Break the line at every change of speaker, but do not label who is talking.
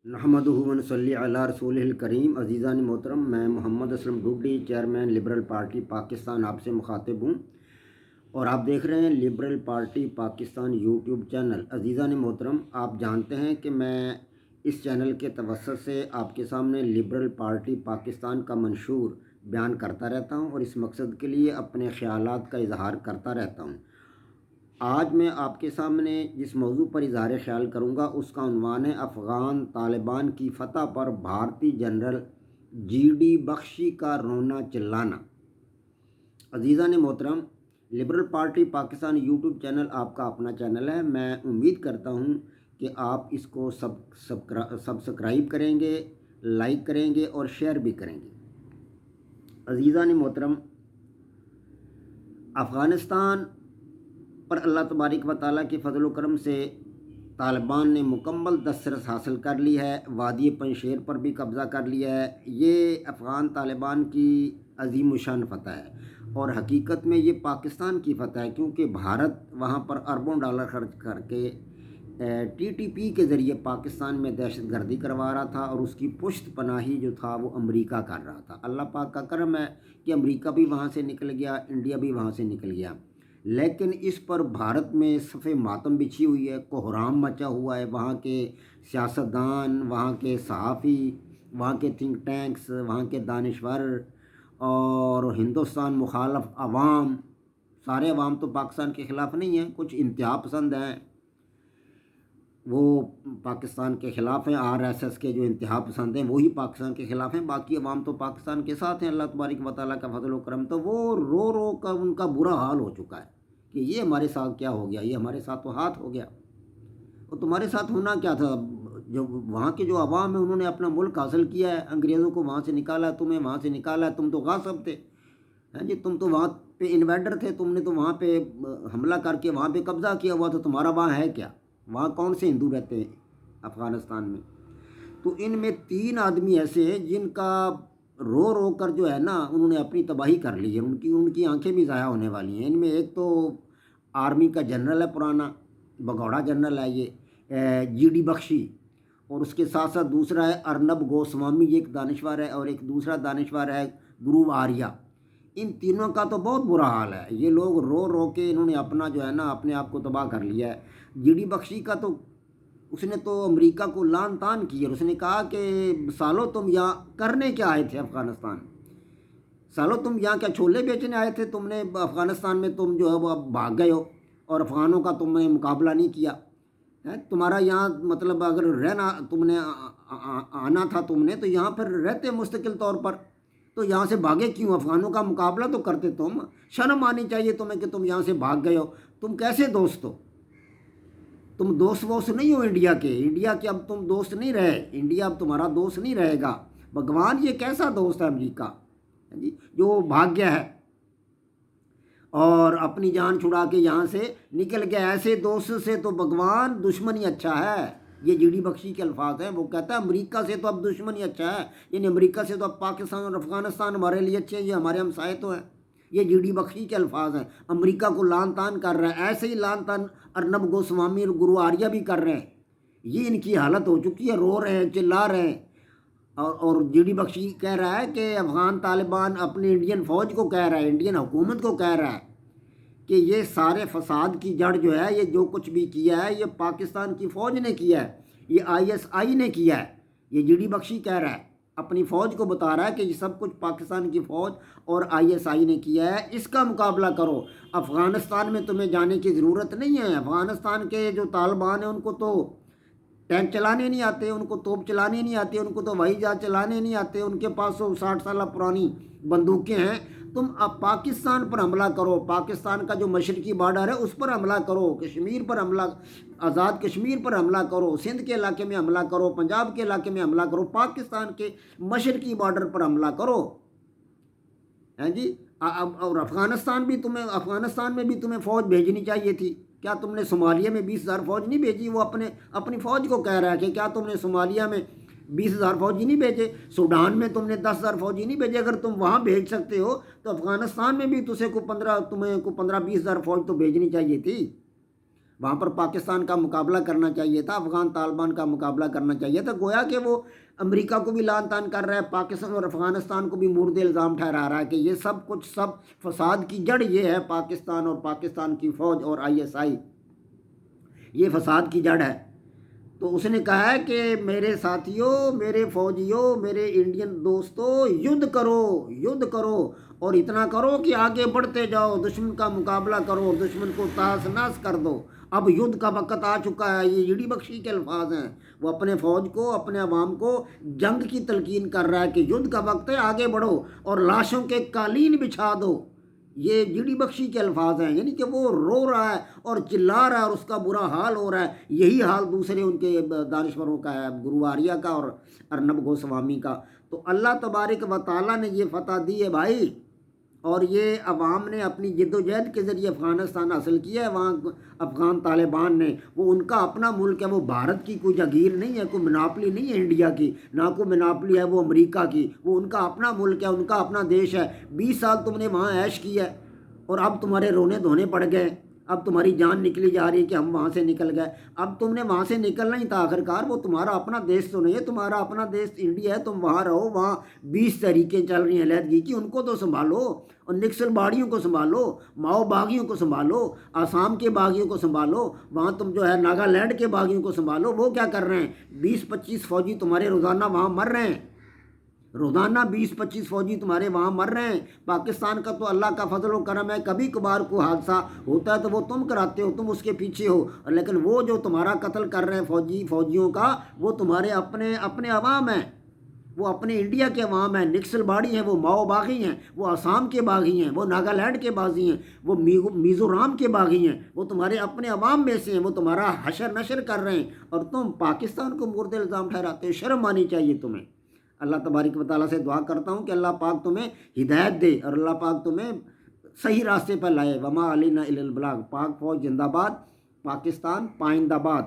नहमदुहु व नसल्ली अला रसूलिल करीम। अज़ीज़ान मोहतरम, मैं Mohammad Aslam Dugdi, chairman liberal party Pakistan, आपसे मुखातिब हूँ और आप देख रहे हैं liberal party Pakistan YouTube channel. अज़ीज़ान मोहतरम, आप जानते हैं कि मैं इस चैनल के तवस्सुत से आपके सामने लिबरल पार्टी पाकिस्तान का मंशूर बयान करता रहता हूँ और इस मकसद के लिए अपने ख़यालात का इजहार करता रहता हूँ। आज मैं आपके सामने जिस मौजू पर इज़हार ख्याल करूँगा उसका उन्वान है अफ़गान तालिबान की फ़तह पर भारतीय जनरल GD बख्शी का रोना चिल्लाना। अज़ीज़ान मोहतरम, liberal party Pakistan YouTube channel आपका अपना चैनल है। मैं उम्मीद करता हूँ कि आप इसको सब्सक्राइब करेंगे, लाइक करेंगे और शेयर भी करेंगे। अज़ीज़ान मोहतरम, अफ़गानिस्तान पर अल्लाह तबारक व तआला के फ़ज़ल व करम से तालिबान ने मुकम्मल दस्तरस हासिल कर ली है। वादी पंजशेर पर भी कब्ज़ा कर लिया है। ये अफ़गान तालिबान की अज़ीम शान फ़तह है और हकीकत में ये पाकिस्तान की फ़तह है, क्योंकि भारत वहाँ पर अरबों डॉलर खर्च करके TTP के ज़रिए पाकिस्तान में दहशत गर्दी करवा रहा था और उसकी पुश्त पनाही जो था वो अमरीका कर रहा था। अल्लाह पाक का करम है कि अमरीका भी वहाँ से निकल गया, इंडिया भी वहाँ से निकल गया, लेकिन इस पर भारत में सफ़े मातम बिछी हुई है, कोहराम मचा हुआ है। वहाँ के सियासतदान, वहाँ के सहाफ़ी, वहाँ के थिंक टैंक्स, वहाँ के दानिश्वर और हिंदुस्तान मुखालफ अवाम, सारे अवाम तो पाकिस्तान के ख़िलाफ़ नहीं हैं, कुछ इंतहा पसंद हैं, वो पाकिस्तान के ख़िलाफ़ हैं। RSS के जो इंतहा पसंद हैं वही पाकिस्तान के ख़िलाफ़ हैं, बाकी अवाम तो पाकिस्तान के साथ हैं। अल्लाह तबारक व तआला का फ़ज़ल व करम, तो वो रो रो कर उनका बुरा हाल हो चुका है कि ये हमारे साथ क्या हो गया, ये हमारे साथ तो हाथ हो गया। और तुम्हारे साथ होना क्या था? जो वहाँ के जो अवाम है उन्होंने अपना मुल्क हासिल किया है, अंग्रेज़ों को वहाँ से निकाला, तुम्हें वहाँ से निकाला, तुम तो गासिब थे, हैं जी, तुम तो वहाँ पे इन्वेडर थे, तुमने तो वहाँ पे हमला करके वहाँ पे कब्ज़ा किया हुआ, तो तुम्हारा वहाँ है क्या? वहाँ कौन से हिंदू रहते हैं अफ़गानिस्तान में? तो इनमें 3 आदमी ऐसे हैं जिनका रो रो कर जो है ना उन्होंने अपनी तबाही कर ली है, उनकी उनकी आंखें भी ज़ाया होने वाली हैं। इनमें एक तो आर्मी का जनरल है, पुराना भगौड़ा जनरल है ये, GD बख्शी, और उसके साथ साथ दूसरा है अर्नब गोस्वामी, ये एक दानिश्वर है, और एक दूसरा दानिश्वर है ध्रुव आर्या। इन तीनों का तो बहुत बुरा हाल है। ये लोग रो रो के इन्होंने अपना जो है ना अपने आप को तबाह कर लिया है। GD बख्शी का तो उसने तो अमेरिका को लान तान किया। उसने कहा कि सालों तुम यहाँ करने क्या आए थे अफ़गानिस्तान? सालों तुम यहाँ क्या छोले बेचने आए थे? तुमने अफ़गानिस्तान में तुम जो है वो अब भाग गए हो और अफ़गानों का तुमने मुकाबला नहीं किया है। तुम्हारा यहाँ मतलब अगर रहना तुमने आना था तुमने, तो यहाँ पर रहते मुस्तकिल तौर पर, तो यहाँ से भागे क्यों? अफ़गानों का मुकाबला तो करते तुम। शर्म आनी चाहिए तुम्हें कि तुम यहाँ से भाग गए हो। तुम कैसे दोस्त हो? तुम दोस्त वोस्त नहीं हो इंडिया के। इंडिया के अब तुम दोस्त नहीं रहे, इंडिया अब तुम्हारा दोस्त नहीं रहेगा। भगवान, ये कैसा दोस्त है अमेरिका, है जी, जो भाग गया है और अपनी जान छुड़ा के यहाँ से निकल गया। ऐसे दोस्त से तो भगवान दुश्मन ही अच्छा है। ये GD बख्शी के अल्फाज हैं। वो कहता है अमेरिका से तो अब दुश्मन ही अच्छा है, यानी अमेरिका से तो अब पाकिस्तान और अफ़गानिस्तान हमारे लिए अच्छे हैं, ये हमारे हमसाए तो हैं। ये GD बख्शी के अल्फाज हैं। अमेरिका को लान तान कर रहा है, ऐसे ही लान तान अर्नब गोस्वामी और गुरु आर्या भी कर रहे हैं। ये इनकी हालत हो चुकी है, रो रहे हैं, चिल्ला रहे हैं। और GD बख्शी कह रहा है कि अफ़गान तालिबान अपनी इंडियन फ़ौज को कह रहा है, इंडियन हुकूमत को कह रहा है कि ये सारे फसाद की जड़ जो है, ये जो कुछ भी किया है ये पाकिस्तान की फ़ौज ने किया है, ये ISI ने किया है। ये GD बख्शी कह रहा है, अपनी फ़ौज को बता रहा है कि ये सब कुछ पाकिस्तान की फ़ौज और ISI ने किया है। इसका मुकाबला करो। अफ़गानिस्तान में तुम्हें जाने की ज़रूरत नहीं है। अफ़गानिस्तान के जो तालिबान हैं उनको तो टैंक चलाने नहीं आते, उनको तोप चलाने नहीं आते, उनको तो हवाई जहाज चलाने नहीं आते, उनके पास तो 60 साल पुरानी बंदूकें हैं। तुम अब पाकिस्तान पर हमला करो, पाकिस्तान का जो मशरकी बॉर्डर है उस पर हमला करो, कश्मीर पर हमला, आज़ाद कश्मीर पर हमला करो, सिंध के इलाके में हमला करो, पंजाब के इलाके में हमला करो, पाकिस्तान के मशरकी बॉर्डर पर हमला करो, हैं जी। और अफ़गानिस्तान में भी तुम्हें फ़ौज भेजनी चाहिए थी। क्या तुमने सोमालिया में 20,000 फ़ौज नहीं भेजी? वो अपनी फ़ौज को कह रहा है कि क्या तुमने सोमालिया में 20,000 फौजी नहीं भेजे? सूडान में तुमने 10,000 फौजी नहीं भेजे? अगर तुम वहाँ भेज सकते हो तो अफ़गानिस्तान में भी तुम्हें को 15-20,000 फौज तो भेजनी चाहिए थी। وہاں پر پاکستان کا مقابلہ کرنا چاہیے تھا، افغان طالبان کا مقابلہ کرنا چاہیے تھا۔ گویا کہ وہ امریکہ کو بھی لعن طعن کر رہا ہے، پاکستان اور افغانستان کو بھی مورد الزام ٹھہرا رہا ہے کہ یہ سب کچھ فساد کی جڑ یہ ہے، پاکستان اور پاکستان کی فوج اور ISI، یہ فساد کی جڑ ہے۔ تو اس نے کہا ہے کہ میرے ساتھیوں، میرے فوجیوں، میرے انڈین دوستوں، یدھ کرو اور اتنا کرو کہ آگے بڑھتے جاؤ، دشمن کا مقابلہ کرو، دشمن کو تہس نہس کر دو۔ اب یدھ کا وقت آ چکا ہے، یہ جڑی بخشی کے الفاظ ہیں۔ وہ اپنے فوج کو، اپنے عوام کو جنگ کی تلقین کر رہا ہے کہ یدھ کا وقت ہے، آگے بڑھو اور لاشوں کے قالین بچھا دو۔ یہ جڑی بخشی کے الفاظ ہیں، یعنی کہ وہ رو رہا ہے اور چلا رہا ہے اور اس کا برا حال ہو رہا ہے۔ یہی حال دوسرے ان کے دانشوروں کا ہے، گرو آریہ کا اور ارنب گوسوامی کا۔ تو اللہ تبارک و تعالیٰ نے یہ فتح دی ہے بھائی، اور یہ عوام نے اپنی جد و جہد کے ذریعے افغانستان حاصل کیا ہے۔ وہاں افغان طالبان نے، وہ ان کا اپنا ملک ہے، وہ بھارت کی کوئی جاگیر نہیں ہے، کوئی مناپلی نہیں ہے انڈیا کی، نہ کوئی مناپلی ہے وہ امریکہ کی، وہ ان کا اپنا ملک ہے، ان کا اپنا دیش ہے۔ 20 سال تم نے وہاں عیش کی ہے اور اب تمہارے رونے دھونے پڑ گئے، اب تمہاری جان نکلی جا رہی ہے کہ ہم وہاں سے نکل گئے۔ اب تم نے وہاں سے نکلنا ہی تھا، آخرکار وہ تمہارا اپنا دیش تو نہیں ہے، تمہارا اپنا دیش انڈیا ہے، تم وہاں رہو۔ وہاں 20 تحریکیں چل رہی ہیں علیحدگی کی، ان کو تو سنبھالو، اور نکسل باڑیوں کو سنبھالو، ماؤ باغیوں کو سنبھالو، آسام کے باغیوں کو سنبھالو، وہاں تم جو ہے ناگالینڈ کے باغیوں کو سنبھالو۔ وہ کیا کر رہے ہیں؟ 20-25 فوجی تمہارے روزانہ وہاں مر رہے ہیں، روزانہ 20-25 فوجی تمہارے وہاں مر رہے ہیں۔ پاکستان کا تو اللہ کا فضل و کرم ہے، کبھی کبھار کو حادثہ ہوتا ہے تو وہ تم کراتے ہو، تم اس کے پیچھے ہو، لیکن وہ جو تمہارا قتل کر رہے ہیں فوجیوں کا، وہ تمہارے اپنے عوام ہیں، وہ اپنے انڈیا کے عوام ہیں، نکسل باڑی ہیں، وہ ماؤ باغی ہیں، وہ آسام کے باغی ہیں، وہ ناگالینڈ کے باغی ہیں، وہ میزورام کے باغی ہیں، وہ تمہارے اپنے عوام میں سے ہیں، وہ تمہارا حشر نشر کر رہے ہیں، اور تم پاکستان کو مورد الزام ٹھہراتے ہو۔ شرم آنی چاہیے تمہیں۔ اللہ تبارک و تعالیٰ سے دعا کرتا ہوں کہ اللہ پاک تمہیں ہدایت دے اور اللہ پاک تمہیں صحیح راستے پر لائے۔ وما علینا الا البلاغ۔ پاک فوج زندہ باد، پاکستان پائندہ باد۔